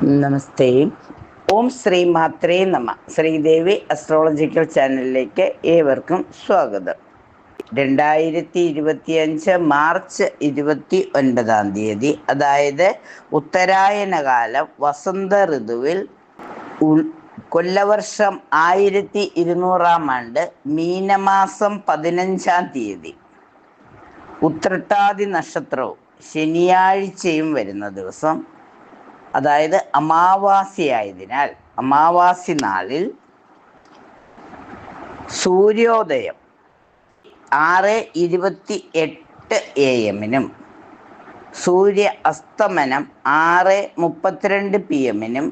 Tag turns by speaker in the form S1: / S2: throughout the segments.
S1: നമസ്തേ. ഓം ശ്രീ മാത്രേ നമ. ശ്രീദേവി അസ്ട്രോളജിക്കൽ ചാനലിലേക്ക് ഏവർക്കും സ്വാഗതം. 2025 മാർച്ച് 29 അതായത് ഉത്തരായനകാലം വസന്ത ഋതുവിൽ കൊല്ലവർഷം 1200 ആണ്ട് മീനമാസം 15 ഉത്രട്ടാതി നക്ഷത്രവും ശനിയാഴ്ചയും വരുന്ന ദിവസം, അതായത് അമാവാസിയായതിനാൽ അമാവാസി നാളിൽ സൂര്യോദയം 6:28 AM Surya അസ്തമനം 6:32 PM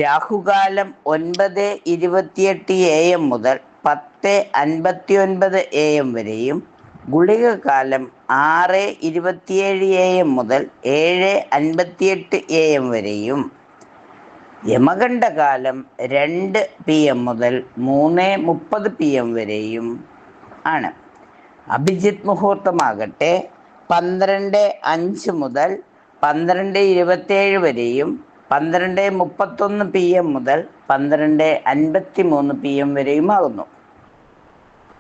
S1: Rahukalam 9:28 AM മുതൽ 10:59 AM വരെയും, ഗുളികകാലം 6:27 AM മുതൽ 7:58 AM വരെയും, യമകണ്ഠകാലം 2 PM മുതൽ 3:30 PM വരെയും ആണ്. അഭിജിത്ത് മുഹൂർത്തമാകട്ടെ 12:05 മുതൽ 12:27 വരെയും, 12:31 PM മുതൽ 12:53 PM വരെയും ആകുന്നു.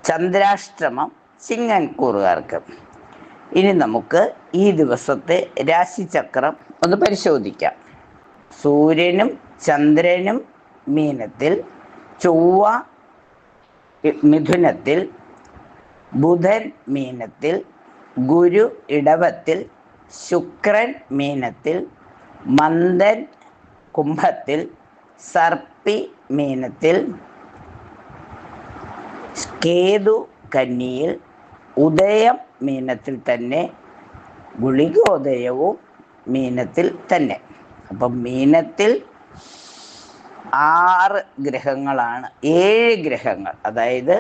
S1: ചന്ദ്രാഷ്ടമം ചിങ്ങൻകൂറുകാർക്ക്. ഇനി നമുക്ക് ഈ ദിവസത്തെ രാശിചക്രം ഒന്ന് പരിശോധിക്കാം. സൂര്യനും ചന്ദ്രനും മീനത്തിൽ, ചൊവ്വ മിഥുനത്തിൽ, ബുധൻ മീനത്തിൽ, ഗുരു ഇടവത്തിൽ, ശുക്രൻ മീനത്തിൽ, മന്ദൻ കുംഭത്തിൽ, സർപ്പി മീനത്തിൽ, കേതു കന്നിയിൽ, ഉദയം മീനത്തിൽ തന്നെ, ഗുളികോദയവും മീനത്തിൽ തന്നെ. അപ്പം മീനത്തിൽ 6 ഗ്രഹങ്ങളാണ്, 7 ഗ്രഹങ്ങൾ, അതായത്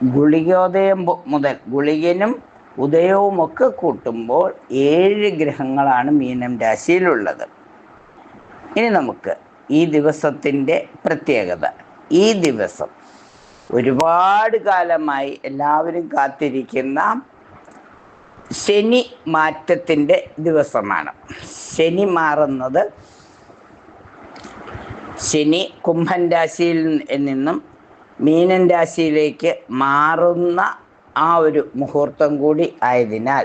S1: ഗുളികോദയം മുതൽ ഗുളികനും ഉദയവും ഒക്കെ കൂട്ടുമ്പോൾ 7 ഗ്രഹങ്ങളാണ് മീനം രാശിയിലുള്ളത്. ഇനി നമുക്ക് ഈ ദിവസത്തിൻ്റെ പ്രത്യേകത. ഈ ദിവസം ഒരുപാട് കാലമായി എല്ലാവരും കാത്തിരിക്കുന്ന ശനി മാറ്റത്തിൻ്റെ ദിവസമാണ്. ശനി മാറുന്നത്, ശനി കുംഭൻ രാശിയിൽ നിന്നും മീനൻ രാശിയിലേക്ക് മാറുന്ന ആ ഒരു മുഹൂർത്തം കൂടി ആയതിനാൽ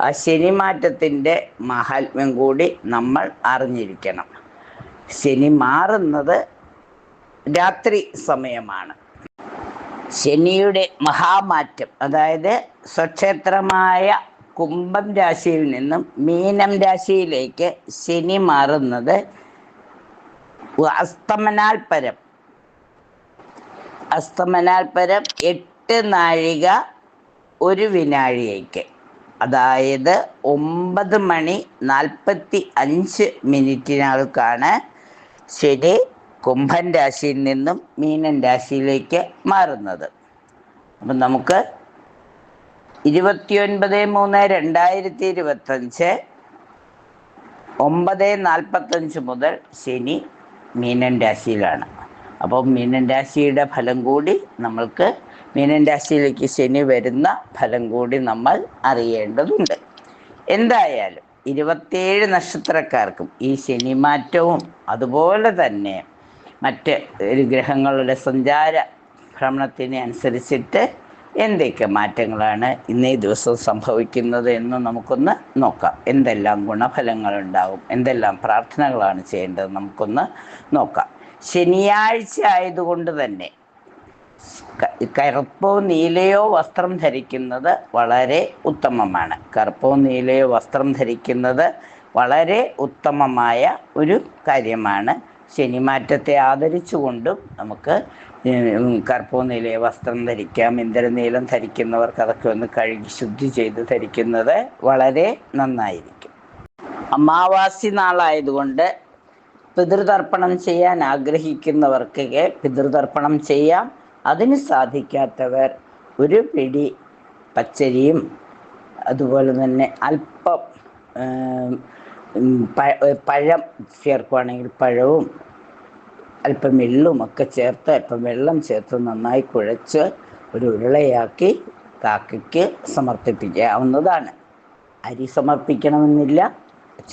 S1: ആ ശനി മാറ്റത്തിൻ്റെ മഹാത്മ്യം കൂടി നമ്മൾ അറിഞ്ഞിരിക്കണം. ശനി മാറുന്നത് രാത്രി സമയമാണ്. ശനിയുടെ മഹാമാറ്റം, അതായത് സ്വക്ഷേത്രമായ കുംഭം രാശിയിൽ നിന്നും മീനം രാശിയിലേക്ക് ശനി മാറുന്നത് അസ്തമനാൽ പരം 8 നാഴിക 1 വിനാഴികയ്ക്ക്, അതായത് 9:45 ശനി കുംഭൻ രാശിയിൽ നിന്നും മീനൻ രാശിയിലേക്ക് മാറുന്നത്. അപ്പം നമുക്ക് 29/3/2025 9:45 മുതൽ ശനി മീനൻ രാശിയിലാണ്. അപ്പോൾ മീനൻ രാശിയുടെ ഫലം കൂടി നമ്മൾക്ക്, മീനൻ രാശിയിലേക്ക് ശനി വരുന്ന ഫലം കൂടി നമ്മൾ അറിയേണ്ടതുണ്ട്. എന്തായാലും 27 നക്ഷത്രക്കാർക്കും ഈ ശനി മാറ്റവും അതുപോലെ തന്നെ മറ്റ് ഗ്രഹങ്ങളുടെ സഞ്ചാര ഭ്രമണത്തിനെ അനുസരിച്ചിട്ട് എന്തൊക്കെ മാറ്റങ്ങളാണ് ഇന്നേ ദിവസം സംഭവിക്കുന്നത് എന്ന് നമുക്കൊന്ന് നോക്കാം. എന്തെല്ലാം ഗുണഫലങ്ങളുണ്ടാവും, എന്തെല്ലാം പ്രാർത്ഥനകളാണ് ചെയ്യേണ്ടത് നമുക്കൊന്ന് നോക്കാം. ശനിയാഴ്ച ആയതുകൊണ്ട് തന്നെ കറുപ്പോ നീലയോ വസ്ത്രം ധരിക്കുന്നത് വളരെ ഉത്തമമാണ്. കറുപ്പോ നീലയോ വസ്ത്രം ധരിക്കുന്നത് വളരെ ഉത്തമമായ ഒരു കാര്യമാണ്. ശനിമാറ്റത്തെ ആദരിച്ചുകൊണ്ടും നമുക്ക് കറുപ്പോ നീലയോ വസ്ത്രം ധരിക്കാം. ഇന്ദ്രനീലം ധരിക്കുന്നവർക്ക് അതൊക്കെ ഒന്ന് കഴുകി ശുദ്ധി ചെയ്ത് ധരിക്കുന്നത് വളരെ നന്നായിരിക്കും. അമാവാസി നാളായതുകൊണ്ട് പിതൃതർപ്പണം ചെയ്യാൻ ആഗ്രഹിക്കുന്നവർക്ക് പിതൃതർപ്പണം ചെയ്യാം. അതിന് സാധിക്കാത്തവർ ഒരു പിടി പച്ചരിയും അതുപോലെ തന്നെ അല്പം പഴം ചേർക്കുകയാണെങ്കിൽ പഴവും അല്പം എള്ളുമൊക്കെ ചേർത്ത്, അല്പം വെള്ളം ചേർത്ത് നന്നായി കുഴച്ച് ഒരു ഉരുളയാക്കി കാക്കയ്ക്ക് സമർപ്പിക്കാവുന്നതാണ്. അരി സമർപ്പിക്കണമെന്നില്ല,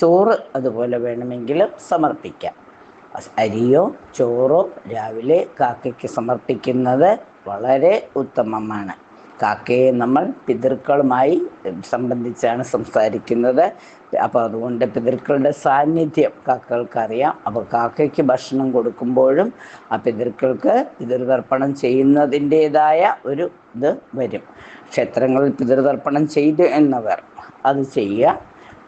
S1: ചോറ് അതുപോലെ വേണമെങ്കിലും സമർപ്പിക്കാം. അരിയോ ചോറോ രാവിലെ കാക്കയ്ക്ക് സമർപ്പിക്കുന്നത് വളരെ ഉത്തമമാണ്. കാക്കയെ നമ്മൾ പിതൃക്കളുമായി സംബന്ധിച്ചാണ് സംസാരിക്കുന്നത്. അപ്പോൾ അതുകൊണ്ട് പിതൃക്കളുടെ സാന്നിധ്യം കാക്കകൾക്കറിയാം. അപ്പോൾ കാക്കയ്ക്ക് ഭക്ഷണം കൊടുക്കുമ്പോഴും ആ പിതൃക്കൾക്ക് പിതൃതർപ്പണം ചെയ്യുന്നതിൻ്റെതായ ഒരു ഇത് വരും. ക്ഷേത്രങ്ങളിൽ പിതൃതർപ്പണം ചെയ്തു എന്നവർ അത് ചെയ്യുക.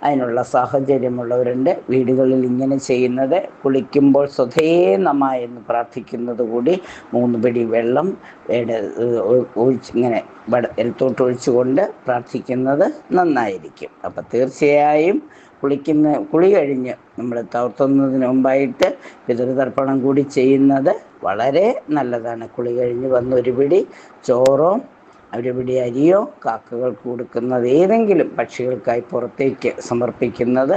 S1: അതിനുള്ള സാഹചര്യമുള്ളവരുണ്ട്. വീടുകളിൽ ഇങ്ങനെ ചെയ്യുന്നത് കുളിക്കുമ്പോൾ സ്വധേ നമ എന്ന് പ്രാർത്ഥിക്കുന്നത് കൂടി 3 പിടി വെള്ളം ഇങ്ങനെ ഇടത്തോട്ട് ഒഴിച്ചുകൊണ്ട് പ്രാർത്ഥിക്കുന്നത് നന്നായിരിക്കും. അപ്പം തീർച്ചയായും കുളി കഴിഞ്ഞ് നമ്മൾ തളർത്തുന്നതിന് മുമ്പായിട്ട് പിതൃതർപ്പണം കൂടി ചെയ്യുന്നത് വളരെ നല്ലതാണ്. കുളി കഴിഞ്ഞ് വന്ന് ഒരു പിടി ചോറോ ഒരു പിടി അരിയോ കാക്കകൾക്ക് കൊടുക്കുന്നത്, ഏതെങ്കിലും പക്ഷികൾക്കായി പുറത്തേക്ക് സമർപ്പിക്കുന്നത്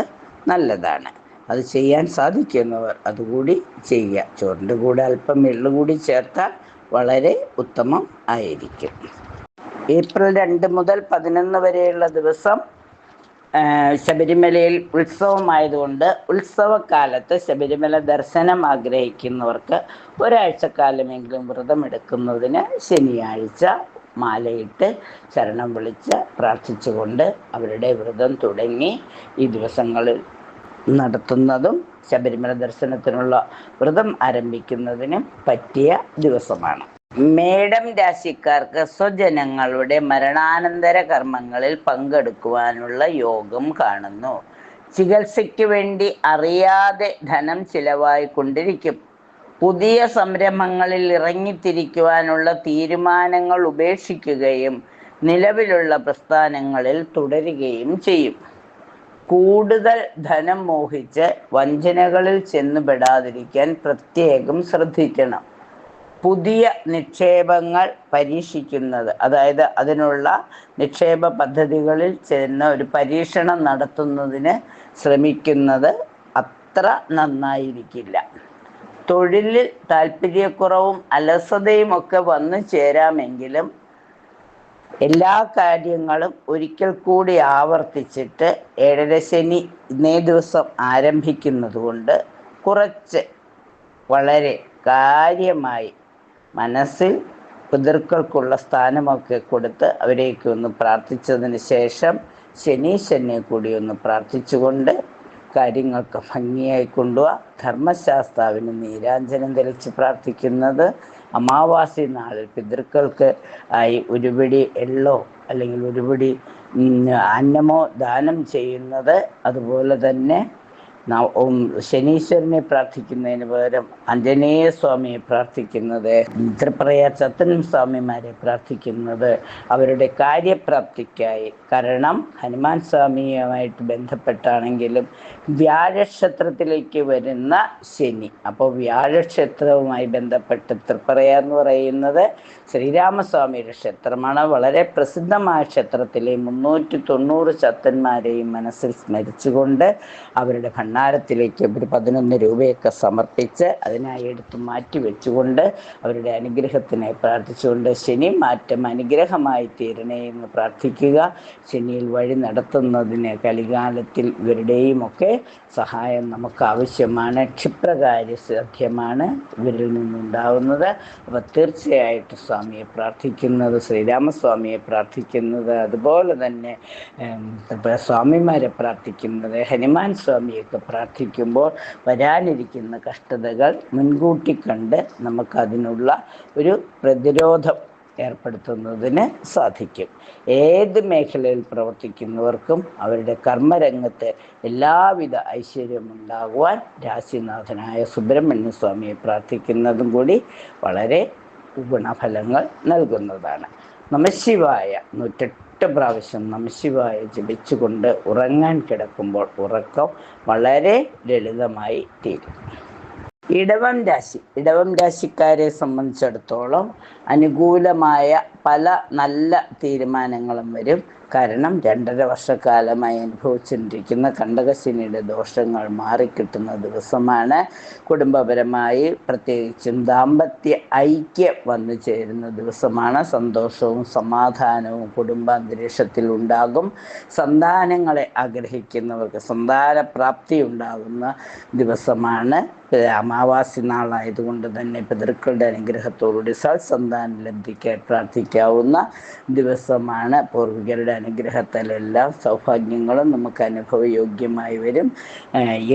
S1: നല്ലതാണ്. അത് ചെയ്യാൻ സാധിക്കുന്നവർ അതുകൂടി ചെയ്യുക. ചോറിൻ്റെ കൂടെ അല്പം എള്ളു കൂടി ചേർത്താൽ വളരെ ഉത്തമം ആയിരിക്കും. ഏപ്രിൽ 2 മുതൽ 11 വരെയുള്ള ദിവസം ശബരിമലയിൽ ഉത്സവമായതുകൊണ്ട് ഉത്സവകാലത്ത് ശബരിമല ദർശനം ആഗ്രഹിക്കുന്നവർക്ക് ഒരാഴ്ചക്കാലമെങ്കിലും വ്രതമെടുക്കുന്നതിന് ശനിയാഴ്ച മാലയിട്ട് ശരണം വിളിച്ച് പ്രാർത്ഥിച്ചുകൊണ്ട് അവരുടെ വ്രതം തുടങ്ങി ഈ ദിവസങ്ങളിൽ നടത്തുന്നതും ശബരിമല ദർശനത്തിനുള്ള വ്രതം ആരംഭിക്കുന്നതിനും പറ്റിയ ദിവസമാണ്. മേടം രാശിക്കാർക്ക് സ്വജനങ്ങളുടെ മരണാനന്തര കർമ്മങ്ങളിൽ പങ്കെടുക്കുവാനുള്ള യോഗം കാണുന്നു. ചികിത്സയ്ക്ക് വേണ്ടി അറിയാതെ ധനം ചിലവായിക്കൊണ്ടിരിക്കും. പുതിയ സംരംഭങ്ങളിൽ ഇറങ്ങിത്തിരിക്കുവാനുള്ള തീരുമാനങ്ങൾ ഉപേക്ഷിക്കുകയും നിലവിലുള്ള പ്രസ്ഥാനങ്ങളിൽ തുടരുകയും ചെയ്യും. കൂടുതൽ ധനം മോഹിച്ച് വഞ്ചനകളിൽ ചെന്നുപെടാതിരിക്കാൻ പ്രത്യേകം ശ്രദ്ധിക്കണം. പുതിയ നിക്ഷേപങ്ങൾ പരീക്ഷിക്കുന്നത്, അതായത് അതിനുള്ള നിക്ഷേപ പദ്ധതികളിൽ ചെന്ന് ഒരു പരീക്ഷണം നടത്തുന്നതിന് ശ്രമിക്കുന്നത് അത്ര നന്നായിരിക്കില്ല. തൊഴിലിൽ താല്പര്യക്കുറവും അലസതയും ഒക്കെ വന്നു ചേരാമെങ്കിലും എല്ലാ കാര്യങ്ങളും ഒരിക്കൽ കൂടി ആവർത്തിച്ചിട്ട് 7ര ശനി ഇന്നേ ദിവസം ആരംഭിക്കുന്നത് കൊണ്ട് കുറച്ച് വളരെ കാര്യമായി മനസ്സിൽ പിതൃക്കൾക്കുള്ള സ്ഥാനമൊക്കെ കൊടുത്ത് അവരെയൊക്കെ ഒന്ന് പ്രാർത്ഥിച്ചതിന് ശേഷം ശനീശ്വരനെ കൂടി ഒന്ന് പ്രാർത്ഥിച്ചുകൊണ്ട് കാര്യങ്ങൾക്ക് ഭംഗിയായി കൊണ്ടുപോവുക. ധർമ്മശാസ്താവിന് നീരാഞ്ജനം തെളിച്ച് പ്രാർത്ഥിക്കുന്നത്, അമാവാസി നാളിൽ പിതൃക്കൾക്ക് ആയി ഒരു പിടി എള്ളോ അല്ലെങ്കിൽ ഒരു പിടി അന്നമോ ദാനം ചെയ്യുന്നത്, അതുപോലെ തന്നെ ശനീശ്വരനെ പ്രാർത്ഥിക്കുന്നതിന് പകരം ആഞ്ജനേയ സ്വാമിയെ പ്രാർത്ഥിക്കുന്നത്, തൃപ്രയാർ ചത്തൻ സ്വാമിമാരെ പ്രാർത്ഥിക്കുന്നത് അവരുടെ കാര്യപ്രാപ്തിക്കായി. കാരണം ഹനുമാൻ സ്വാമിയുമായിട്ട് ബന്ധപ്പെട്ടാണെങ്കിലും വ്യാഴക്ഷേത്രത്തിലേക്ക് വരുന്ന ശനി, അപ്പോൾ വ്യാഴക്ഷേത്രവുമായി ബന്ധപ്പെട്ട് തൃപ്രയാർ എന്ന് പറയുന്നത് ശ്രീരാമസ്വാമിയുടെ ക്ഷേത്രമാണ്. വളരെ പ്രസിദ്ധമായ ക്ഷേത്രത്തിലെ 390 ചത്തന്മാരെയും മനസ്സിൽ സ്മരിച്ചുകൊണ്ട് അവരുടെ ഭണ്ഡാരത്തിലേക്ക് ഒരു 11 രൂപയൊക്കെ സമർപ്പിച്ച് അതിനായി എടുത്ത് മാറ്റി വെച്ചുകൊണ്ട് അവരുടെ അനുഗ്രഹത്തിനായി പ്രാർത്ഥിച്ചുകൊണ്ട് ശനി മാറ്റം അനുഗ്രഹമായി തീരണേ എന്ന് പ്രാർത്ഥിക്കുക. ശനിയിൽ വഴി നടത്തുന്നതിന് കലികാലത്തിൽ ഇവരുടെയും ഒക്കെ സഹായം നമുക്ക് ആവശ്യമാണ്. ക്ഷിപ്രകാര്യ സാധ്യമാണ് ഇവരിൽ നിന്നുണ്ടാവുന്നത്. അപ്പോൾ തീർച്ചയായിട്ടും സ്വാമിയെ പ്രാർത്ഥിക്കുന്നത്, ശ്രീരാമസ്വാമിയെ പ്രാർത്ഥിക്കുന്നത്, അതുപോലെ തന്നെ സ്വാമിമാരെ പ്രാർത്ഥിക്കുന്നത്, ഹനുമാൻ സ്വാമിയൊക്കെ പ്രാർത്ഥിക്കുമ്പോൾ വരാനിരിക്കുന്ന കഷ്ടതകൾ മുൻകൂട്ടി കണ്ട് നമുക്കതിനുള്ള ഒരു പ്രതിരോധം ഏർപ്പെടുത്തുന്നതിന് സാധിക്കും. ഏത് മേഖലയിൽ പ്രവർത്തിക്കുന്നവർക്കും അവരുടെ കർമ്മരംഗത്ത് എല്ലാവിധ ഐശ്വര്യമുണ്ടാകുവാൻ രാശിനാഥനായ സുബ്രഹ്മണ്യ സ്വാമിയെ പ്രാർത്ഥിക്കുന്നതും കൂടി വളരെ ഗുണഫലങ്ങൾ നൽകുന്നതാണ്. നമഃശിവായ 108 പ്രാവശ്യം നമഃശിവായ ജപിച്ചുകൊണ്ട് ഉറങ്ങാൻ കിടക്കുമ്പോൾ ഉറക്കം വളരെ ലളിതമായി തീരും. ഇടവം രാശിക്കാരെ സംബന്ധിച്ചിടത്തോളം അനുകൂലമായ പല നല്ല തീരുമാനങ്ങളും വരും. കാരണം 2.5 വർഷക്കാലമായി അനുഭവിച്ചുകൊണ്ടിരിക്കുന്ന കണ്ടകശനിയുടെ ദോഷങ്ങൾ മാറിക്കിട്ടുന്ന ദിവസമാണ്. കുടുംബപരമായി പ്രത്യേകിച്ചും ദാമ്പത്യ ഐക്യം വന്നു ചേരുന്ന ദിവസമാണ്. സന്തോഷവും സമാധാനവും കുടുംബാന്തരീക്ഷത്തിൽ ഉണ്ടാകും. സന്താനങ്ങളെ ആഗ്രഹിക്കുന്നവർക്ക് സന്താനപ്രാപ്തി ഉണ്ടാകുന്ന ദിവസമാണ്. അമാവാസി നാളായതുകൊണ്ട് തന്നെ പിതൃക്കളുടെ അനുഗ്രഹത്തോടുകൂടി സൽസന്താന ലബ്ധിക്കായി പ്രാർത്ഥിക്കാവുന്ന ദിവസമാണ്. പൂർവികരുടെ അനുഗ്രഹത്തിലെല്ലാം സൗഭാഗ്യങ്ങളും നമുക്ക് അനുഭവയോഗ്യമായി വരും.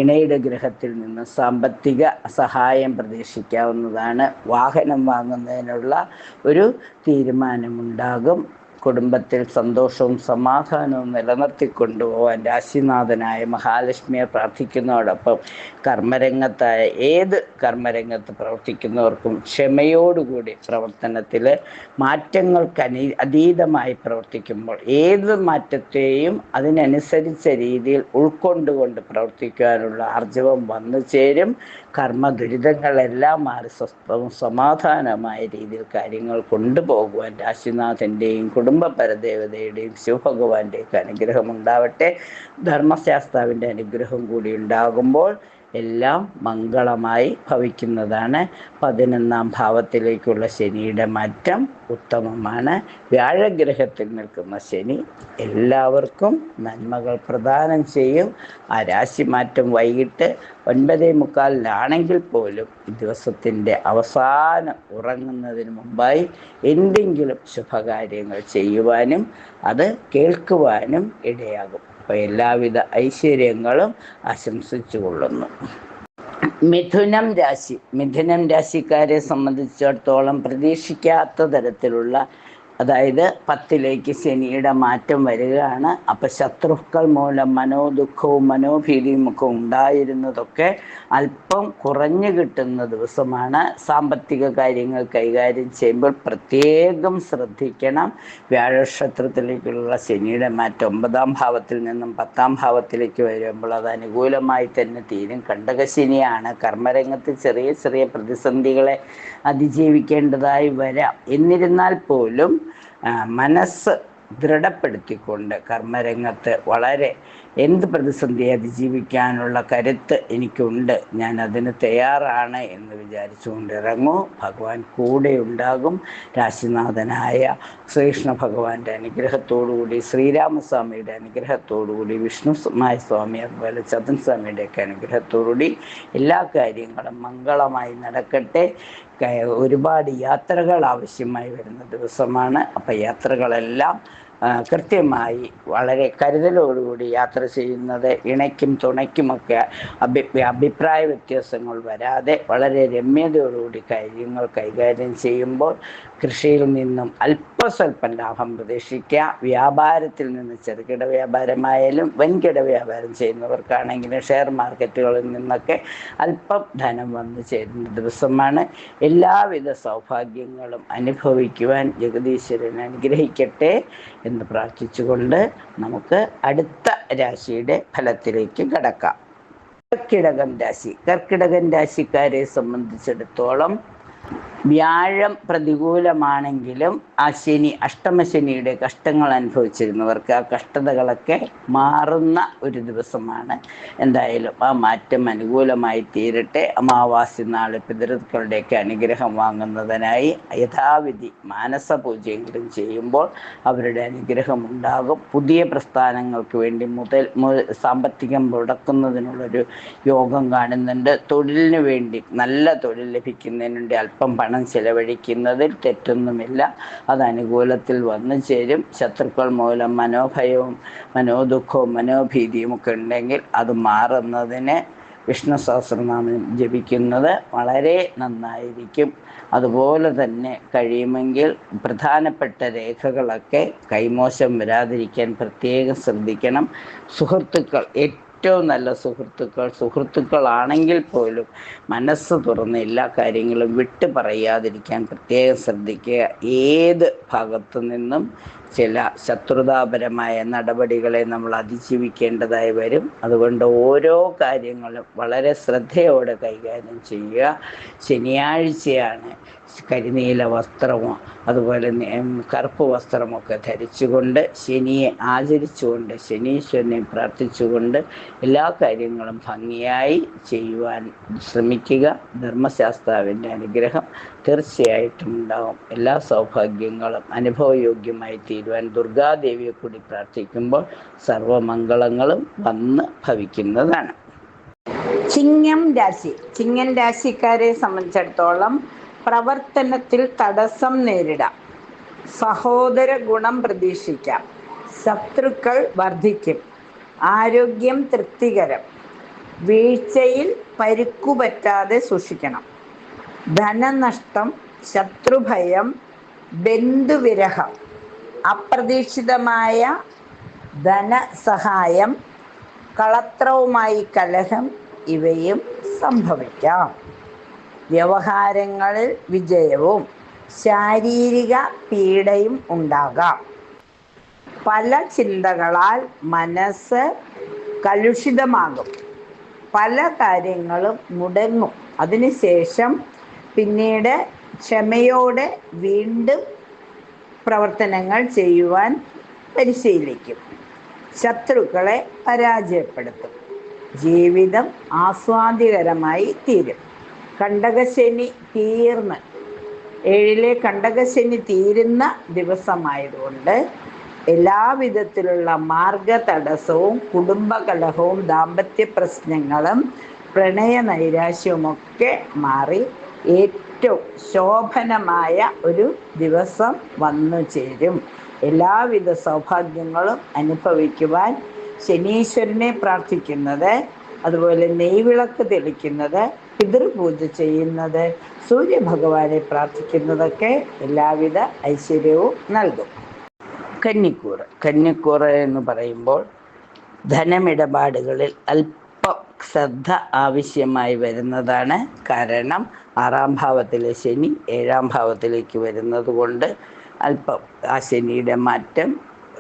S1: ഇണയുടെ ഗ്രഹത്തിൽ നിന്ന് സാമ്പത്തിക സഹായം പ്രതീക്ഷിക്കാവുന്നതാണ്. വാഹനം വാങ്ങുന്നതിനുള്ള ഒരു തീരുമാനമുണ്ടാകും. കുടുംബത്തിൽ സന്തോഷവും സമാധാനവും നിലനിർത്തിക്കൊണ്ടുപോകാൻ രാശിനാഥനായ മഹാലക്ഷ്മിയെ പ്രാർത്ഥിക്കുന്നതോടൊപ്പം കർമ്മരംഗത്തായ ഏത് കർമ്മരംഗത്ത് പ്രവർത്തിക്കുന്നവർക്കും ക്ഷമയോടുകൂടി പ്രവർത്തനത്തിൽ മാറ്റങ്ങൾക്ക് അതീതമായി പ്രവർത്തിക്കുമ്പോൾ ഏത് മാറ്റത്തെയും അതിനനുസരിച്ച രീതിയിൽ ഉൾക്കൊണ്ടുകൊണ്ട് പ്രവർത്തിക്കാനുള്ള ആർജവം വന്നു ചേരും. കർമ്മ ദുരിതങ്ങളെല്ലാം മാറി സ്വസ്ഥവും സമാധാനമായ രീതിയിൽ കാര്യങ്ങൾ കൊണ്ടുപോകുവാൻ രാശിനാഥൻ്റെയും കുടുംബ പരദേവതയുടെയും ശിവഭഗവാന്റെയൊക്കെ അനുഗ്രഹം ഉണ്ടാവട്ടെ. ധർമ്മശാസ്താവിൻ്റെ അനുഗ്രഹം കൂടി ഉണ്ടാകുമ്പോൾ എല്ലാം മംഗളമായി ഭവിക്കുന്നതാണ്. 11ാം ഭാവത്തിലേക്കുള്ള ശനിയുടെ മാറ്റം ഉത്തമമാണ്. വ്യാഴഗ്രഹത്തിൽ നിൽക്കുന്ന ശനി എല്ലാവർക്കും നന്മകൾ പ്രദാനം ചെയ്യും. ആ രാശിമാറ്റം വൈകിട്ട് 9:45 പോലും ദിവസത്തിൻ്റെ അവസാനം ഉറങ്ങുന്നതിന് മുമ്പായി എന്തെങ്കിലും ശുഭകാര്യങ്ങൾ ചെയ്യുവാനും അത് കേൾക്കുവാനും ഇടയാകും. അപ്പോൾ എല്ലാവിധ ഐശ്വര്യങ്ങളും ആശംസിച്ചു കൊള്ളുന്നു. മിഥുനം രാശിക്കാരെ സംബന്ധിച്ചിടത്തോളം പ്രതീക്ഷിക്കാത്ത തരത്തിലുള്ള, അതായത് 10ലേക്ക് ശനിയുടെ മാറ്റം വരികയാണ്. അപ്പം ശത്രുക്കൾ മൂലം മനോദുഃഖവും മനോഭീതിയും ഒക്കെ ഉണ്ടായിരുന്നതൊക്കെ അല്പം കുറഞ്ഞു കിട്ടുന്ന ദിവസമാണ്. സാമ്പത്തിക കാര്യങ്ങൾ കൈകാര്യം ചെയ്യുമ്പോൾ പ്രത്യേകം ശ്രദ്ധിക്കണം. വ്യാഴക്ഷേത്രത്തിലേക്കുള്ള ശനിയുടെ മാറ്റം 9ാം ഭാവത്തിൽ നിന്നും 10ാം ഭാവത്തിലേക്ക് വരുമ്പോൾ അത് അനുകൂലമായി തന്നെ തീരും. കണ്ടകശനിയാണ്. കർമ്മരംഗത്ത് ചെറിയ ചെറിയ പ്രതിസന്ധികളെ അതിജീവിക്കേണ്ടതായി വരാം. എന്നിരുന്നാൽ പോലും മനസ്സ് ദൃഢപ്പെടുത്തിക്കൊണ്ട് കർമ്മരംഗത്ത് വളരെ എന്ത് പ്രതിസന്ധിയെ അതിജീവിക്കാനുള്ള കരുത്ത് എനിക്കുണ്ട്, ഞാൻ അതിന് തയ്യാറാണ് എന്ന് വിചാരിച്ചുകൊണ്ട് ഇറങ്ങൂ. ഭഗവാൻ കൂടെ ഉണ്ടാകും. രാശിനാഥനായ ശ്രീകൃഷ്ണ ഭഗവാന്റെ അനുഗ്രഹത്തോടുകൂടി, ശ്രീരാമസ്വാമിയുടെ അനുഗ്രഹത്തോടുകൂടി, വിഷ്ണുമായ സ്വാമി അതുപോലെ ചതൻ സ്വാമിയുടെയൊക്കെ അനുഗ്രഹത്തോടുകൂടി എല്ലാ കാര്യങ്ങളും മംഗളമായി നടക്കട്ടെ. ഒരുപാട് യാത്രകൾ ആവശ്യമായി വരുന്ന ദിവസമാണ്. അപ്പം യാത്രകളെല്ലാം കൃത്യമായി വളരെ കരുതലോടുകൂടി യാത്ര ചെയ്യുന്നത് ഇണയ്ക്കും തുണയ്ക്കുമൊക്കെ അഭിപ്രായ വ്യത്യാസങ്ങൾ വരാതെ വളരെ രമ്യതയോടുകൂടി കാര്യങ്ങൾ കൈകാര്യം ചെയ്യുമ്പോൾ കൃഷിയിൽ നിന്നും അല്പസ്വല്പം ലാഭം പ്രതീക്ഷിക്കുക. വ്യാപാരത്തിൽ നിന്ന് ചെറുകിട വ്യാപാരമായാലും വൻകിട വ്യാപാരം ചെയ്യുന്നവർക്കാണെങ്കിലും ഷെയർ മാർക്കറ്റുകളിൽ നിന്നൊക്കെ അല്പം ധനം വന്നു ചേരുന്ന ദിവസമാണ്. എല്ലാവിധ സൗഭാഗ്യങ്ങളും അനുഭവിക്കുവാൻ ജഗദീശ്വരൻ അനുഗ്രഹിക്കട്ടെ എന്ന് പ്രാർത്ഥിച്ചുകൊണ്ട് നമുക്ക് അടുത്ത രാശിയുടെ ഫലത്തിലേക്ക് കടക്കാം. കർക്കിടകൻ രാശിക്കാരെ സംബന്ധിച്ചിടത്തോളം വ്യാഴം പ്രതികൂലമാണെങ്കിലും ആ ശനി, അഷ്ടമശനിയുടെ കഷ്ടങ്ങൾ അനുഭവിച്ചിരുന്നവർക്ക് ആ കഷ്ടതകളൊക്കെ മാറുന്ന ഒരു ദിവസമാണ്. എന്തായാലും ആ മാറ്റം അനുകൂലമായി തീരട്ടെ. അമാവാസി നാള് പിതൃക്കളുടെയൊക്കെ അനുഗ്രഹം വാങ്ങുന്നതിനായി യഥാവിധി മാനസപൂജയെങ്കിലും ചെയ്യുമ്പോൾ അവരുടെ അനുഗ്രഹം ഉണ്ടാകും. പുതിയ പ്രസ്ഥാനങ്ങൾക്ക് വേണ്ടി സാമ്പത്തികം മുടക്കുന്നതിനുള്ളൊരു യോഗം കാണുന്നുണ്ട്. തൊഴിലിന് വേണ്ടി, നല്ല തൊഴിൽ ലഭിക്കുന്നതിന് വേണ്ടി അല്പം പണം ചെലവഴിക്കുന്നതിൽ തെറ്റൊന്നുമില്ല. അത് അനുകൂലത്തിൽ വന്നു ചേരും. ശത്രുക്കൾ മൂലം മനോഭയവും മനോദുഃഖവും മനോഭീതിയും ഒക്കെ ഉണ്ടെങ്കിൽ അത് മാറുന്നതിന് വിഷ്ണു സഹസ്രനാമം ജപിക്കുന്നത് വളരെ നന്നായിരിക്കും. അതുപോലെ തന്നെ കഴിയുമെങ്കിൽ പ്രധാനപ്പെട്ട രേഖകളൊക്കെ കൈമോശം വരാതിരിക്കാൻ പ്രത്യേകം ശ്രദ്ധിക്കണം. സുഹൃത്തുക്കൾ, ഏറ്റവും നല്ല സുഹൃത്തുക്കളാണെങ്കിൽ പോലും മനസ്സ് തുറന്ന് എല്ലാ കാര്യങ്ങളും വിട്ടു പറയാതിരിക്കാൻ പ്രത്യേകം ശ്രദ്ധിക്കുക. ഏത് ഭാഗത്തു നിന്നും ചില ശത്രുതാപരമായ നടപടികളെ നമ്മൾ അതിജീവിക്കേണ്ടതായി വരും. അതുകൊണ്ട് ഓരോ കാര്യങ്ങളും വളരെ ശ്രദ്ധയോടെ കൈകാര്യം ചെയ്യുക. ശനിയാഴ്ചയാണ് കരിനീല വസ്ത്രമോ അതുപോലെ കറുപ്പ് വസ്ത്രമൊക്കെ ധരിച്ചുകൊണ്ട് ശനിയെ ആചരിച്ചുകൊണ്ട് ശനീശ്വരനെ പ്രാർത്ഥിച്ചുകൊണ്ട് എല്ലാ കാര്യങ്ങളും ഭംഗിയായി ചെയ്യുവാൻ ശ്രമിക്കുക. ധർമ്മശാസ്താവിൻ്റെ അനുഗ്രഹം തീർച്ചയായിട്ടും ഉണ്ടാവും. എല്ലാ സൗഭാഗ്യങ്ങളും അനുഭവയോഗ്യമായി തീരുവാൻ ദുർഗാദേവിയെ കൂടി പ്രാർത്ഥിക്കുമ്പോൾ സർവമംഗളങ്ങളും വന്ന് ഭവിക്കുന്നതാണ്. ചിങ്ങം രാശിക്കാരെ സംബന്ധിച്ചിടത്തോളം പ്രവർത്തനത്തിൽ തടസ്സം നേരിടാം. സഹോദര ഗുണം പ്രതീക്ഷിക്കാം. ശത്രുക്കൾ വർദ്ധിക്കും. ആരോഗ്യം തൃപ്തികരം. വീഴ്ചയിൽ പരിക്കുപറ്റാതെ സൂക്ഷിക്കണം. ധനനഷ്ടം, ശത്രുഭയം, ബന്ധുവിരഹം, അപ്രതീക്ഷിതമായ ധനസഹായം, കളത്രവുമായി കലഹം ഇവയും സംഭവിക്കാം. വ്യവഹാരങ്ങളിൽ വിജയവും ശാരീരിക പീഡയും ഉണ്ടാകാം. പല ചിന്തകളാൽ മനസ്സ് കലുഷിതമാകും. പല കാര്യങ്ങളും മുടങ്ങും. അതിനുശേഷം പിന്നീട് ക്ഷമയോടെ വീണ്ടും പ്രവർത്തനങ്ങൾ ചെയ്യുവാൻ പരിശീലിക്കും. ശത്രുക്കളെ പരാജയപ്പെടുത്തും. ജീവിതം ആസ്വാദ്യകരമായി തീരും. കണ്ടകശനി തീർന്ന് 7-ലെ കണ്ടകശനി തീരുന്ന ദിവസമായതുകൊണ്ട് എല്ലാവിധത്തിലുള്ള മാർഗ തടസ്സവും കുടുംബകലഹവും ദാമ്പത്യ പ്രശ്നങ്ങളും പ്രണയ നൈരാശ്യവുമൊക്കെ മാറി ഏറ്റവും ശോഭനമായ ഒരു ദിവസം വന്നു ചേരും. എല്ലാവിധ സൗഭാഗ്യങ്ങളും അനുഭവിക്കുവാൻ ശനീശ്വരനെ പ്രാർത്ഥിക്കുന്നത്, അതുപോലെ നെയ്വിളക്ക് തെളിക്കുന്നത്, പിതൃപൂജ ചെയ്യുന്നത്, സൂര്യഭഗവാനെ പ്രാർത്ഥിക്കുന്നതൊക്കെ എല്ലാവിധ ഐശ്വര്യവും നൽകും. കന്നിക്കൂറ് എന്ന് പറയുമ്പോൾ ധനമിടപാടുകളിൽ അല്പം ശ്രദ്ധ ആവശ്യമായി വരുന്നതാണ്. കാരണം 6-ാം ഭാവത്തിലെ ശനി 7-ാം ഭാവത്തിലേക്ക് വരുന്നത് കൊണ്ട് അല്പം ആ ശനിയുടെ മാറ്റം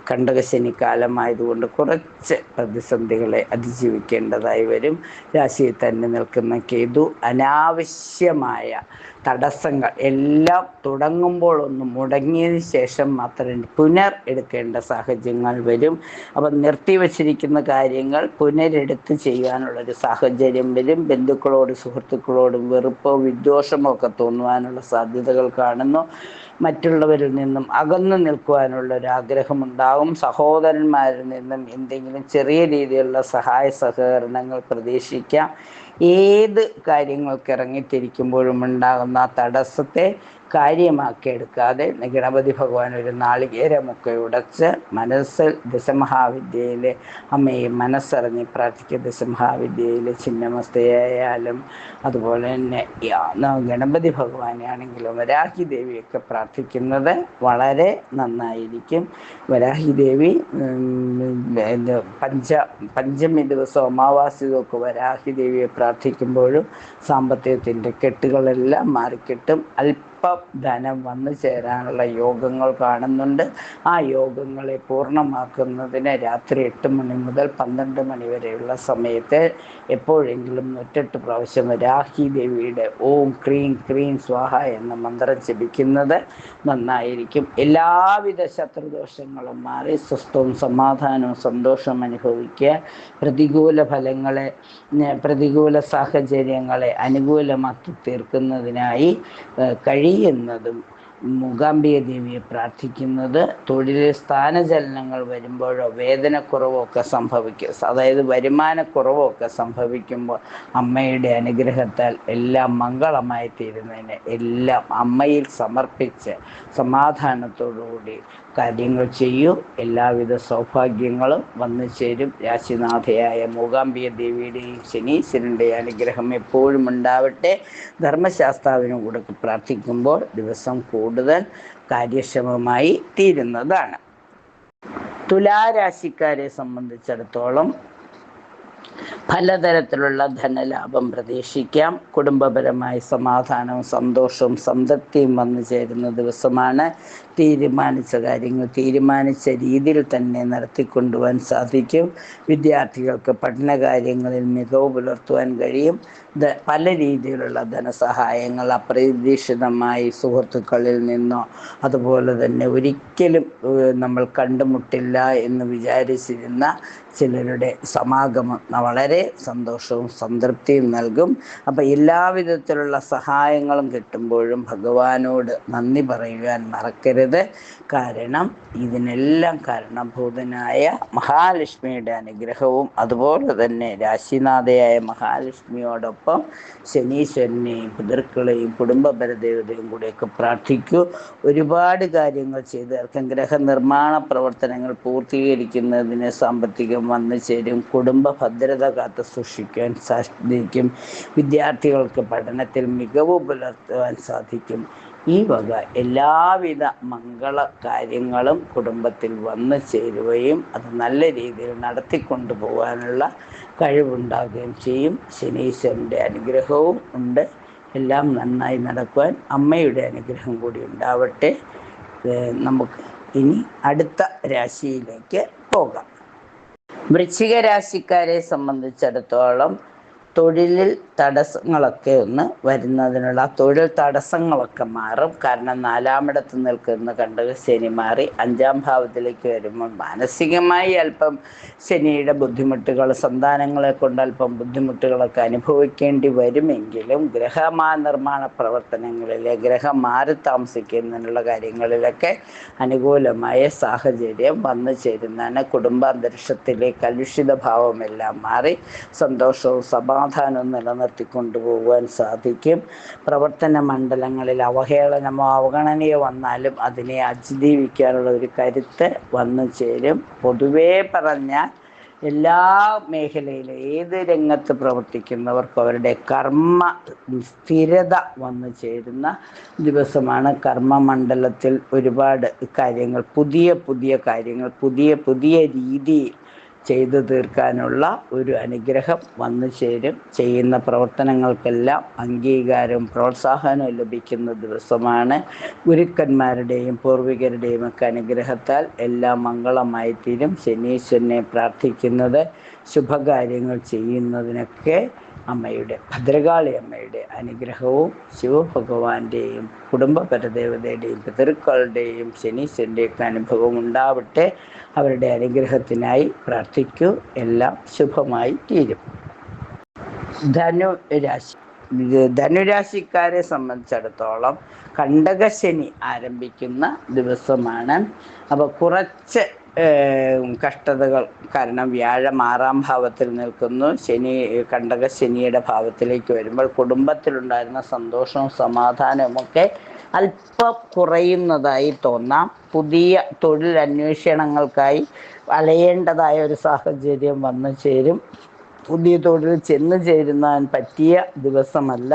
S1: കണ്ടകശനി കാലമായതുകൊണ്ട് കുറച്ച് പ്രതിസന്ധികളെ അതിജീവിക്കേണ്ടതായി വരും. രാശിയിൽ തന്നെ നിൽക്കുന്ന കേതു അനാവശ്യമായ തടസ്സങ്ങൾ എല്ലാം തുടങ്ങുമ്പോൾ ഒന്ന് മുടങ്ങിയതിന് ശേഷം മാത്രം എടുക്കേണ്ട സാഹചര്യങ്ങൾ വരും. അപ്പം നിർത്തിവച്ചിരിക്കുന്ന കാര്യങ്ങൾ പുനരെടുത്ത് ചെയ്യാനുള്ളൊരു സാഹചര്യം വരും. ബന്ധുക്കളോട് സുഹൃത്തുക്കളോടും വെറുപ്പോ വിദ്വേഷമോ ഒക്കെ തോന്നുവാനുള്ള സാധ്യതകൾ കാണുന്നു. മറ്റുള്ളവരിൽ നിന്നും അകന്നു നിൽക്കുവാനുള്ളൊരാഗ്രഹമുണ്ടാകും. സഹോദരന്മാരിൽ നിന്നും എന്തെങ്കിലും ചെറിയ രീതിയിലുള്ള സഹായ സഹകരണങ്ങൾ പ്രതീക്ഷിക്കാം. ഏത് കാര്യങ്ങൾക്ക് ഇറങ്ങിത്തിരിക്കുമ്പോഴും ഉണ്ടാകുന്ന ആ തടസ്സത്തെ കാര്യമാക്കിയെടുക്കാതെ ഗണപതി ഭഗവാൻ ഒരു നാളികേരമൊക്കെ ഉടച്ച് മനസ്സിൽ ദശമഹാവിദ്യയിലെ അമ്മയെ മനസ്സറിഞ്ഞ് പ്രാർത്ഥിക്കുക. ദശമഹാവിദ്യയിലെ ചിന്നമസ്തയായാലും അതുപോലെ തന്നെ ഗണപതി ഭഗവാനെ ആണെങ്കിലും വരാഹി ദേവിയൊക്കെ പ്രാർത്ഥിക്കുന്നത് വളരെ നന്നായിരിക്കും. വരാഹി ദേവി പഞ്ചമി ദിവസം അമാവാസ്യതൊക്കെ വരാഹി ദേവിയെ പ്രാർത്ഥിക്കുമ്പോഴും സാമ്പത്തികത്തിൻ്റെ കെട്ടുകളെല്ലാം മാറിക്കിട്ടും. അല്പം ധനം വന്നു ചേരാനുള്ള യോഗങ്ങൾ കാണുന്നുണ്ട്. ആ യോഗങ്ങളെ പൂർണ്ണമാക്കുന്നതിന് രാത്രി 8 മണി മുതൽ 12 മണി വരെയുള്ള സമയത്ത് എപ്പോഴെങ്കിലും 108 പ്രാവശ്യം വരാഹി ദേവിയുടെ ഓം ക്രീം ക്രീം സ്വാഹ എന്ന മന്ത്രം ജപിക്കുന്നത് നന്നായിരിക്കും. എല്ലാവിധ ശത്രുദോഷങ്ങളും മാറി സ്വസ്ഥവും സമാധാനവും സന്തോഷവും അനുഭവിക്കുക. പ്രതികൂല സാഹചര്യങ്ങളെ അനുകൂലമാക്കി തീർക്കുന്നതിനായി കഴിയുന്നതും മൂകാംബിക ദേവിയെ പ്രാർത്ഥിക്കുന്നത്. തൊഴിലിൽ സ്ഥാനചലനങ്ങൾ വരുമ്പോഴോ വേതനക്കുറവോ ഒക്കെ അതായത് വരുമാനക്കുറവൊക്കെ സംഭവിക്കുമ്പോൾ അമ്മയുടെ അനുഗ്രഹത്താൽ എല്ലാം മംഗളമായി തീരുന്നതിന് എല്ലാം അമ്മയിൽ സമർപ്പിച്ച് സമാധാനത്തോടുകൂടി കാര്യങ്ങൾ ചെയ്യൂ. എല്ലാവിധ സൗഭാഗ്യങ്ങളും വന്നു ചേരും. രാശിനാഥയായ മൂകാംബിക ദേവിയുടെയും ശനീശ്വരൻ്റെയും അനുഗ്രഹം എപ്പോഴും ഉണ്ടാവട്ടെ. ധർമ്മശാസ്താവിനും കൂടെ പ്രാർത്ഥിക്കുമ്പോൾ ദിവസം കൂടുതൽ കാര്യക്ഷമമായി തീരുന്നതാണ്. തുലാരാശിക്കാരെ സംബന്ധിച്ചിടത്തോളം പലതരത്തിലുള്ള ധനലാഭം പ്രതീക്ഷിക്കാം. കുടുംബപരമായ സമാധാനവും സന്തോഷവും സംതൃപ്തിയും വന്നു ചേരുന്ന ദിവസമാണ്. തീരുമാനിച്ച കാര്യങ്ങൾ തീരുമാനിച്ച രീതിയിൽ തന്നെ നടത്തിക്കൊണ്ടുപോകാൻ സാധിക്കും. വിദ്യാർത്ഥികൾക്ക് പഠനകാര്യങ്ങളിൽ മികവ് പുലർത്തുവാൻ കഴിയും. പല രീതിയിലുള്ള ധനസഹായങ്ങൾ അപ്രതീക്ഷിതമായി സുഹൃത്തുക്കളിൽ നിന്നോ അതുപോലെ തന്നെ ഒരിക്കലും നമ്മൾ കണ്ടുമുട്ടില്ല എന്ന് വിചാരിച്ചിരുന്ന ചിലരുടെ സമാഗമം വളരെ സന്തോഷവും സംതൃപ്തിയും നൽകും. അപ്പം എല്ലാവിധത്തിലുള്ള സഹായങ്ങളും കിട്ടുമ്പോഴും ഭഗവാനോട് നന്ദി പറയുവാൻ മറക്കരുത്. കാരണം ഇതിനെല്ലാം കാരണഭൂതനായ മഹാലക്ഷ്മിയുടെ അനുഗ്രഹവും അതുപോലെ തന്നെ രാശിനാഥയായ മഹാലക്ഷ്മിയോടൊപ്പം ശനീശ്വരനെയും പിതൃക്കളെയും കുടുംബപരദേവതയും കൂടെയൊക്കെ പ്രാർത്ഥിക്കൂ. ഒരുപാട് കാര്യങ്ങൾ ചെയ്ത് ഗ്രഹനിർമ്മാണ പ്രവർത്തനങ്ങൾ പൂർത്തീകരിക്കുന്നതിന് സാമ്പത്തികം വന്നു ചേരും. കുടുംബ ഭദ്രത കാത്തു സൂക്ഷിക്കാൻ സാധിക്കും. വിദ്യാർത്ഥികൾക്ക് പഠനത്തിൽ മികവ് പുലർത്തുവാൻ സാധിക്കും. ഈ വക എല്ലാവിധ മംഗള കാര്യങ്ങളും കുടുംബത്തിൽ വന്നു ചേരുകയും അത് നല്ല രീതിയിൽ നടത്തിക്കൊണ്ടു പോകാനുള്ള കഴിവുണ്ടാകുകയും ചെയ്യും. ശനീശ്വരൻ്റെ അനുഗ്രഹവും ഉണ്ട്. എല്ലാം നന്നായി നടക്കുവാൻ അമ്മയുടെ അനുഗ്രഹം കൂടി ഉണ്ടാവട്ടെ. നമുക്ക് ഇനി അടുത്ത രാശിയിലേക്ക് പോകാം. വൃശ്ചിക രാശിക്കാരെ സംബന്ധിച്ചിടത്തോളം തൊഴിലിൽ തടസ്സങ്ങളൊക്കെ ഒന്ന് വരുന്നതിനുള്ള തൊഴിൽ തടസ്സങ്ങളൊക്കെ മാറും. കാരണം 4ാമിടത്ത് നിൽക്കുന്ന കണ്ടകശനി മാറി 5ാം ഭാവത്തിലേക്ക് വരുമ്പോൾ മാനസികമായി അല്പം ശനിയുടെ ബുദ്ധിമുട്ടുകൾ, സന്താനങ്ങളെ കൊണ്ട് അല്പം ബുദ്ധിമുട്ടുകളൊക്കെ അനുഭവിക്കേണ്ടി വരുമെങ്കിലും നിർമ്മാണ പ്രവർത്തനങ്ങളിലെ ഗ്രഹം മാറി താമസിക്കുന്നതിനുള്ള കാര്യങ്ങളിലൊക്കെ അനുകൂലമായ സാഹചര്യം വന്നു ചേരുന്നതാണ്. കുടുംബാന്തരീക്ഷത്തിലെ കലുഷിത ഭാവമെല്ലാം മാറി സന്തോഷവും സമാധാനവും നിലനിർത്തിക്കൊണ്ടുപോകുവാൻ സാധിക്കും. പ്രവർത്തന മണ്ഡലങ്ങളിൽ അവഹേളനമോ അവഗണനയോ വന്നാലും അതിനെ അതിജീവിക്കാനുള്ള ഒരു കരുത്ത് വന്നു ചേരും. പൊതുവേ പറഞ്ഞാൽ എല്ലാ മേഖലയിലും ഏത് രംഗത്ത് പ്രവർത്തിക്കുന്നവർക്കും അവരുടെ കർമ്മ സ്ഥിരത വന്നു ചേരുന്ന ദിവസമാണ്. കർമ്മമണ്ഡലത്തിൽ ഒരുപാട് കാര്യങ്ങൾ, പുതിയ കാര്യങ്ങൾ പുതിയ രീതിയിൽ ചെയ്തു തീർക്കാനുള്ള ഒരു അനുഗ്രഹം വന്നു ചേരും. ചെയ്യുന്ന പ്രവർത്തനങ്ങൾക്കെല്ലാം അംഗീകാരവും പ്രോത്സാഹനവും ലഭിക്കുന്ന ദിവസമാണ്. ഗുരുക്കന്മാരുടെയും പൂർവികരുടെയും ഒക്കെ അനുഗ്രഹത്താൽ എല്ലാം മംഗളമായി തീരും. ശനീശ്വരനെ പ്രാർത്ഥിക്കുന്നത് ശുഭകാര്യങ്ങൾ ചെയ്യുന്നതിനൊക്കെ ഭദ്രകാളി അമ്മയുടെ അനുഗ്രഹവും ശിവഭഗവാന്റെയും കുടുംബപരദേവതയുടെയും പിതൃക്കളുടെയും ശനീശ്വരൻ്റെയൊക്കെ അനുഭവം ഉണ്ടാവട്ടെ. അവരുടെ അനുഗ്രഹത്തിനായി പ്രാർത്ഥിക്കൂ. എല്ലാം ശുഭമായി തീരും. ധനുരാശിക്കാരെ സംബന്ധിച്ചിടത്തോളം കണ്ടകശനി ആരംഭിക്കുന്ന ദിവസമാണ്. അപ്പോൾ കുറച്ച് കഷ്ടതകൾ, കാരണം വ്യാഴം 6ാം ഭാവത്തിൽ നിൽക്കുന്നു. കണ്ടകശനിയുടെ ഭാവത്തിലേക്ക് വരുമ്പോൾ കുടുംബത്തിലുണ്ടായിരുന്ന സന്തോഷവും സമാധാനവും ഒക്കെ അല്പം കുറയുന്നതായി തോന്നാം. പുതിയ തൊഴിൽ അന്വേഷണങ്ങൾക്കായി അലയേണ്ടതായ ഒരു സാഹചര്യം വന്നു ചേരും. പുതിയ തൊഴിൽ ചെന്ന് ചേരുന്നതിന് പറ്റിയ ദിവസമല്ല.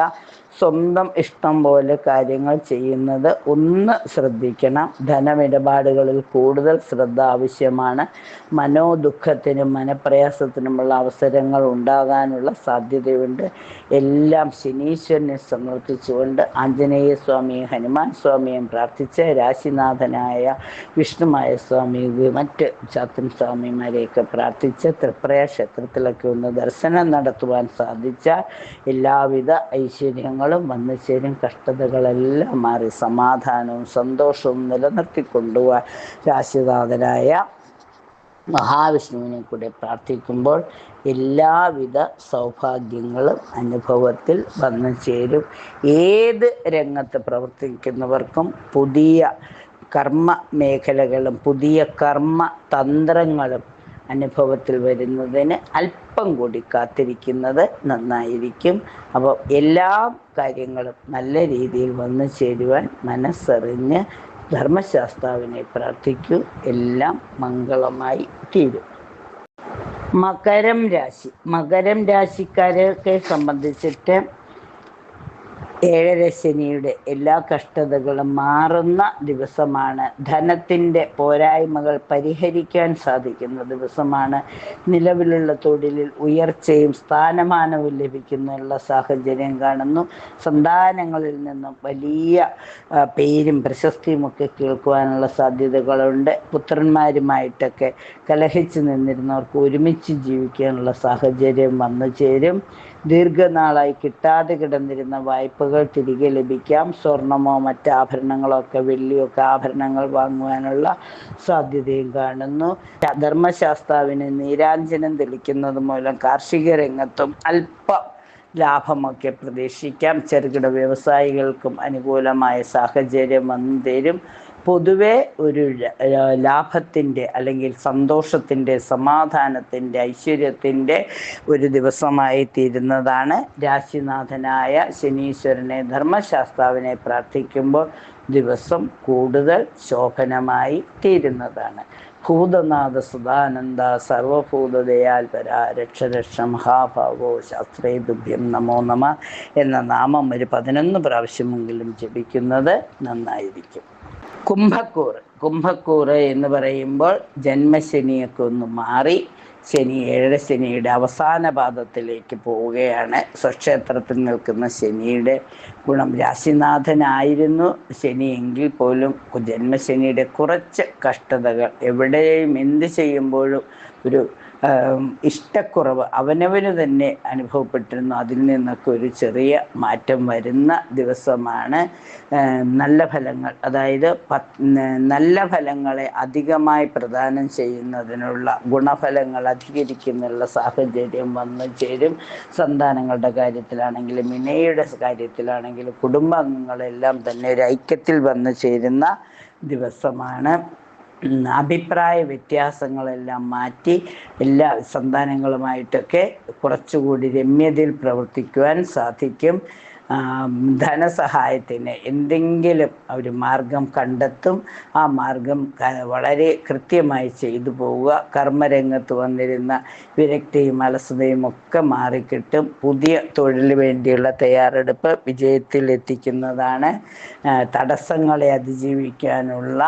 S1: സ്വന്തം ഇഷ്ടം പോലെ കാര്യങ്ങൾ ചെയ്യുന്നത് ഒന്ന് ശ്രദ്ധിക്കണം. ധനമിടപാടുകളിൽ കൂടുതൽ ശ്രദ്ധ ആവശ്യമാണ്. മനോദുഃഖത്തിനും മനപ്രയാസത്തിനുമുള്ള അവസരങ്ങൾ ഉണ്ടാകാനുള്ള സാധ്യതയുണ്ട്. എല്ലാം ശനീശ്വരനെ സമർപ്പിച്ചുകൊണ്ട് ആഞ്ജനേയ സ്വാമിയും ഹനുമാൻ സ്വാമിയും പ്രാർത്ഥിച്ച് രാശിനാഥനായ വിഷ്ണുമായ സ്വാമി, മറ്റ് ചാത്തൻ സ്വാമിമാരെയൊക്കെ പ്രാർത്ഥിച്ച് ത്രിപ്രയ ക്ഷേത്രത്തിലൊക്കെ ഒന്ന് ദർശനം നടത്തുവാൻ സാധിച്ചാൽ എല്ലാവിധ ഐശ്വര്യങ്ങളും വന്നു ചേരും. കഷ്ടതകളെല്ലാം മാറി സമാധാനവും സന്തോഷവും നിലനിർത്തിക്കൊണ്ടുപോകാൻ രാശിനാഥനായ മഹാവിഷ്ണുവിനെ കൂടെ പ്രാർത്ഥിക്കുമ്പോൾ എല്ലാവിധ സൗഭാഗ്യങ്ങളും അനുഭവത്തിൽ വന്നു ചേരും. ഏത് രംഗത്ത് പ്രവർത്തിക്കുന്നവർക്കും പുതിയ കർമ്മ മേഖലകളും പുതിയ കർമ്മ തന്ത്രങ്ങളും അനുഭവത്തിൽ വരുന്നതിന് അല്പം കൂടി കാത്തിരിക്കുന്നത് നന്നായിരിക്കും. അപ്പോൾ എല്ലാ കാര്യങ്ങളും നല്ല രീതിയിൽ വന്നു ചേരുവാൻ മനസ്സറിഞ്ഞ് ധർമ്മശാസ്താവിനെ പ്രാർത്ഥിക്കൂ. എല്ലാം മംഗളമായി തീരും. മകരം രാശിക്കാരെയൊക്കെ സംബന്ധിച്ചിട്ട് ഏഴര ശനിയുടെ എല്ലാ കഷ്ടതകളും മാറുന്ന ദിവസമാണ്. ധനത്തിൻ്റെ പോരായ്മകൾ പരിഹരിക്കാൻ സാധിക്കുന്ന ദിവസമാണ്. നിലവിലുള്ള തൊഴിലിൽ ഉയർച്ചയും സ്ഥാനമാനവും ലഭിക്കുന്നുള്ള സാഹചര്യം കാണുന്നു. സന്താനങ്ങളിൽ നിന്നും വലിയ പേരും പ്രശസ്തിയുമൊക്കെ കേൾക്കുവാനുള്ള സാധ്യതകളുണ്ട്. പുത്രന്മാരുമായിട്ടൊക്കെ കലഹിച്ചു നിന്നിരുന്നവർക്ക് ഒരുമിച്ച് ജീവിക്കാനുള്ള സാഹചര്യം വന്നു ചേരും. ദീർഘനാളായി കിട്ടാതെ കിടന്നിരുന്ന വായ്പകൾ തിരികെ ലഭിക്കാം. സ്വർണമോ മറ്റ് ആഭരണങ്ങളോ ഒക്കെ, വെള്ളിയൊക്കെ ആഭരണങ്ങൾ വാങ്ങുവാനുള്ള സാധ്യതയും കാണുന്നു. ധർമ്മശാസ്താവിന് നീരാഞ്ജനം തെളിക്കുന്നത് മൂലം കാർഷിക രംഗത്തും അല്പം ലാഭമൊക്കെ പ്രതീക്ഷിക്കാം. ചെറുകിട വ്യവസായികൾക്കും അനുകൂലമായ സാഹചര്യം വന്നു തരും. പൊതുവെ ഒരു ലാഭത്തിൻ്റെ അല്ലെങ്കിൽ സന്തോഷത്തിൻ്റെ, സമാധാനത്തിൻ്റെ, ഐശ്വര്യത്തിൻ്റെ ഒരു ദിവസമായി തീരുന്നതാണ്. രാശിനാഥനായ ശനീശ്വരനെ, ധർമ്മശാസ്താവിനെ പ്രാർത്ഥിക്കുമ്പോൾ ദിവസം കൂടുതൽ ശോഭനമായി തീരുന്നതാണ്. ഭൂതനാഥ സുധാനന്ദ സർവഭൂതദയാൽപര രക്ഷ മഹാഭാവോ ശാസ്ത്രേ തുഭ്യം നമോ നമ എന്ന നാമം ഒരു 11 പ്രാവശ്യമെങ്കിലും ജപിക്കുന്നത് നന്നായിരിക്കും. കുംഭക്കൂറ് എന്ന് പറയുമ്പോൾ ജന്മശനിയൊക്കെ ഒന്ന് മാറി ശനി ഏഴര ശനിയുടെ അവസാന പാദത്തിലേക്ക് പോവുകയാണ്. സ്വക്ഷേത്രത്തിൽ നിൽക്കുന്ന ശനിയുടെ ഗുണം, രാശിനാഥനായിരുന്നു ശനി എങ്കിൽ പോലും ജന്മശനിയുടെ കുറച്ച് കഷ്ടതകൾ, എവിടെയും എന്ത് ചെയ്യുമ്പോഴും ഒരു ഇഷ്ടക്കുറവ് അവനവന് തന്നെ അനുഭവപ്പെട്ടിരുന്നു. അതിൽ നിന്നൊക്കെ ഒരു ചെറിയ മാറ്റം വരുന്ന ദിവസമാണ്. നല്ല ഫലങ്ങൾ, അതായത് നല്ല ഫലങ്ങളെ അധികമായി പ്രദാനം ചെയ്യുന്നതിനുള്ള ഗുണഫലങ്ങൾ അധികരിക്കുന്നുള്ള സാഹചര്യം വന്നു ചേരും. സന്താനങ്ങളുടെ കാര്യത്തിലാണെങ്കിലും ഇണയുടെ കാര്യത്തിലാണെങ്കിലും കുടുംബാംഗങ്ങളെല്ലാം തന്നെ ഒരു ഐക്യത്തിൽ വന്നു ചേരുന്ന ദിവസമാണ്. അഭിപ്രായ വ്യത്യാസങ്ങളെല്ലാം മാറ്റി എല്ലാ സന്താനങ്ങളുമായിട്ടൊക്കെ കുറച്ചുകൂടി രമ്യതയിൽ പ്രവർത്തിക്കുവാൻ സാധിക്കും. ധനസഹായത്തിന് എന്തെങ്കിലും ഒരു മാർഗം കണ്ടെത്തും. ആ മാർഗം വളരെ കൃത്യമായി ചെയ്തു പോവുക. കർമ്മരംഗത്ത് വന്നിരുന്ന വിരക്തിയും അലസതയും ഒക്കെ മാറിക്കിട്ടും. പുതിയ തൊഴിലിന് വേണ്ടിയുള്ള തയ്യാറെടുപ്പ് വിജയത്തിൽ എത്തിക്കുന്നതാണ്. തടസ്സങ്ങളെ അതിജീവിക്കാനുള്ള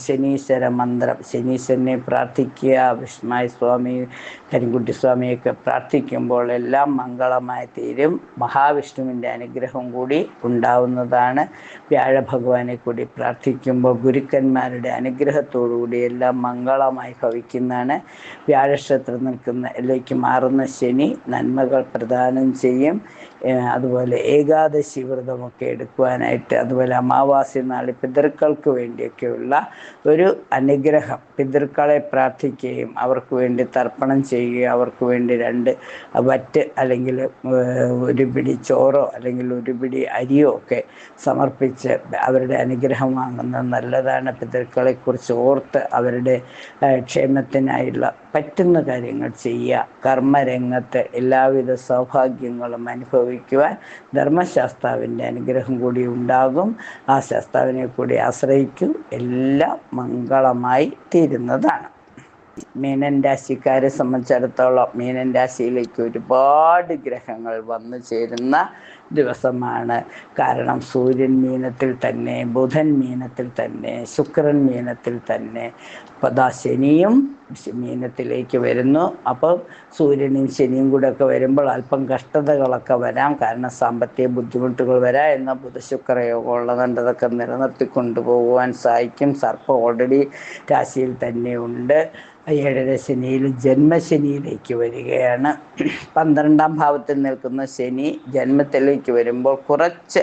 S1: ശനീശ്വര മന്ത്രം, ശനീശ്വരനെ പ്രാർത്ഥിക്കുക. വിഷ്ണു സ്വാമി, കരിങ്കുട്ടി സ്വാമിയൊക്കെ പ്രാർത്ഥിക്കുമ്പോൾ എല്ലാം മംഗളമായി തീരും. മഹാവിഷ്ണുവിൻ്റെ അനുഗ്രഹം കൂടി ഉണ്ടാവുന്നതാണ്. വ്യാഴഭഗവാനെ കൂടി പ്രാർത്ഥിക്കുമ്പോൾ ഗുരുക്കന്മാരുടെ അനുഗ്രഹത്തോടുകൂടി എല്ലാം മംഗളമായി ഭവിക്കുന്നതാണ്. വ്യാഴക്ഷേത്രം നിൽക്കുന്നതിലേക്ക് മാറുന്ന ശനി നന്മകൾ പ്രദാനം ചെയ്യും. അതുപോലെ ഏകാദശി വ്രതമൊക്കെ എടുക്കുവാനായിട്ട്, അതുപോലെ അമാവാസി നാളിൽ പിതൃക്കൾക്ക് വേണ്ടിയൊക്കെയുള്ള ഒരു അനുഗ്രഹം, പിതൃക്കളെ പ്രാർത്ഥിക്കുകയും അവർക്ക് വേണ്ടി തർപ്പണം ചെയ്യുകയും അവർക്ക് വേണ്ടി 2 വറ്റ് അല്ലെങ്കിൽ ഒരു പിടി ചോറോ അല്ലെങ്കിൽ ഒരു പിടി അരിയോ ഒക്കെ സമർപ്പിച്ച് അവരുടെ അനുഗ്രഹം വാങ്ങുന്നത് നല്ലതാണ്. പിതൃക്കളെക്കുറിച്ച് ഓർത്ത് അവരുടെ ക്ഷേമത്തിനായുള്ള പറ്റുന്ന കാര്യങ്ങൾ ചെയ്യുക. കർമ്മരംഗത്ത് എല്ലാവിധ സൗഭാഗ്യങ്ങളും അനുഭവിക്കുവാൻ ധർമ്മശാസ്താവിൻ്റെ അനുഗ്രഹം കൂടി ഉണ്ടാകും. ആ ശാസ്താവിനെ കൂടി ആശ്രയിക്കും. എല്ലാം മംഗളമായി തീരുന്നതാണ്. മീനൻ രാശിക്കാരെ സംബന്ധിച്ചിടത്തോളം മീനൻ രാശിയിലേക്ക് ഒരുപാട് ഗ്രഹങ്ങൾ വന്നു ചേരുന്ന ദിവസമാണ്. കാരണം സൂര്യൻ മീനത്തിൽ തന്നെ, ബുധൻ മീനത്തിൽ തന്നെ, ശുക്രൻ മീനത്തിൽ തന്നെ, ശനിയും മീനത്തിലേക്ക് വരുന്നു. അപ്പോൾ സൂര്യനും ശനിയും കൂടെ ഒക്കെ വരുമ്പോൾ അല്പം കഷ്ടതകളൊക്കെ വരാം. കാരണം സാമ്പത്തിക ബുദ്ധിമുട്ടുകൾ വരാം. എന്നാൽ ബുധശുക്രയോഗം ഉള്ളതുകൊണ്ട് അതൊക്കെ നിലനിർത്തി കൊണ്ടുപോകുവാൻ സഹായിക്കും. സർപ്പം ഓൾറെഡി രാശിയിൽ തന്നെ ഉണ്ട്. ഏഴര ശനിയിൽ ജന്മശനിയിലേക്ക് വരികയാണ്. 12ാം ഭാവത്തിൽ നിൽക്കുന്ന ശനി ജന്മത്തിലേക്ക് വരുമ്പോൾ കുറച്ച്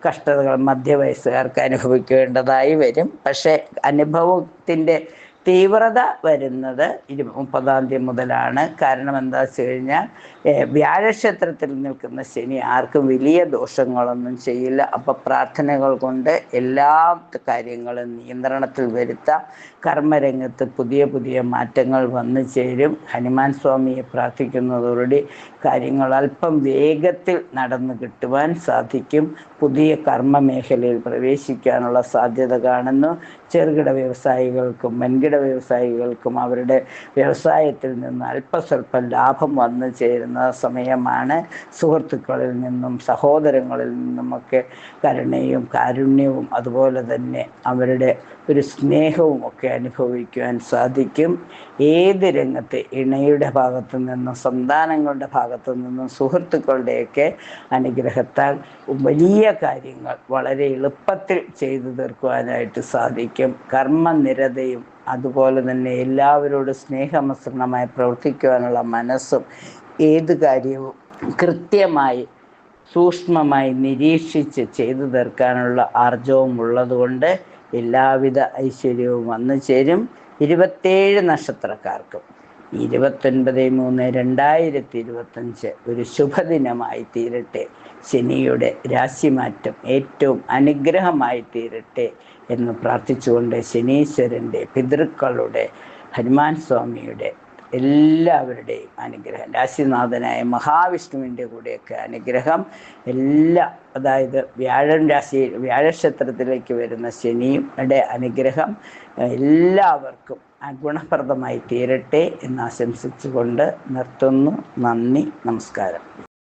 S1: കഷ്ടതകൾ മധ്യവയസ്സുകാർക്ക് അനുഭവിക്കേണ്ടതായി വരും. പക്ഷേ അനുഭവത്തിൻ്റെ തീവ്രത വരുന്നത് 30ാം തീയതി മുതലാണ്. കാരണം എന്താ വെച്ച് കഴിഞ്ഞാൽ വ്യാഴക്ഷേത്രത്തിൽ നിൽക്കുന്ന ശനി ആർക്കും വലിയ ദോഷങ്ങളൊന്നും ചെയ്യില്ല. അപ്പോൾ പ്രാർത്ഥനകൾ കൊണ്ട് എല്ലാ കാര്യങ്ങളും നിയന്ത്രണത്തിൽ വരുത്താം. കർമ്മരംഗത്ത് പുതിയ പുതിയ മാറ്റങ്ങൾ വന്നു ചേരും. ഹനുമാൻ സ്വാമിയെ പ്രാർത്ഥിക്കുന്നതോടുകൂടി കാര്യങ്ങൾ അല്പം വേഗത്തിൽ നടന്നു കിട്ടുവാൻ സാധിക്കും. പുതിയ കർമ്മ മേഖലയിൽ പ്രവേശിക്കാനുള്ള സാധ്യത കാണുന്നു. ചെറുകിട വ്യവസായികൾക്കും വൻകിട വ്യവസായികൾക്കും അവരുടെ വ്യവസായത്തിൽ നിന്ന് അല്പസ്വല്പം ലാഭം വന്നു ചേരുന്ന സമയമാണ്. സുഹൃത്തുക്കളിൽ നിന്നും സഹോദരങ്ങളിൽ നിന്നുമൊക്കെ കരുണയും കാരുണ്യവും അതുപോലെ തന്നെ അവരുടെ ഒരു സ്നേഹവും ഒക്കെ അനുഭവിക്കുവാൻ സാധിക്കും. ഏത് രംഗത്ത് ഇണയുടെ ഭാഗത്തു നിന്നും സന്താനങ്ങളുടെ ഭാഗത്തു നിന്നും സുഹൃത്തുക്കളുടെയൊക്കെ അനുഗ്രഹത്താൽ വലിയ കാര്യങ്ങൾ വളരെ എളുപ്പത്തിൽ ചെയ്തു തീർക്കുവാനായിട്ട് സാധിക്കും. കർമ്മനിരതയും അതുപോലെ തന്നെ എല്ലാവരോടും സ്നേഹമിശ്രണമായി പ്രവർത്തിക്കുവാനുള്ള മനസ്സും ഏത് കാര്യവും കൃത്യമായി സൂക്ഷ്മമായി നിരീക്ഷിച്ച് ചെയ്തു തീർക്കാനുള്ള ആർജവും ഉള്ളതുകൊണ്ട് എല്ലാവിധ ഐശ്വര്യവും വന്നു ചേരും. 27 നക്ഷത്രക്കാർക്കും 29/3/2025 ഒരു ശുഭദിനമായി തീരട്ടെ. ശനിയുടെ രാശിമാറ്റം ഏറ്റവും അനുഗ്രഹമായി തീരട്ടെ എന്ന് പ്രാർത്ഥിച്ചുകൊണ്ട് ശനീശ്വരൻ്റെ, പിതൃക്കളുടെ, ഹനുമാൻ സ്വാമിയുടെ എല്ലാവരുടെയും അനുഗ്രഹം, രാശിനാഥനായ മഹാവിഷ്ണുവിൻ്റെ കൂടെയൊക്കെ അനുഗ്രഹം അതായത് വ്യാഴക്ഷേത്രത്തിലേക്ക് വരുന്ന ശനിയുടെ അനുഗ്രഹം എല്ലാവർക്കും ഗുണപ്രദമായി തീരട്ടെ എന്ന് ആശംസിച്ചുകൊണ്ട് നിർത്തുന്നു. നന്ദി, നമസ്കാരം.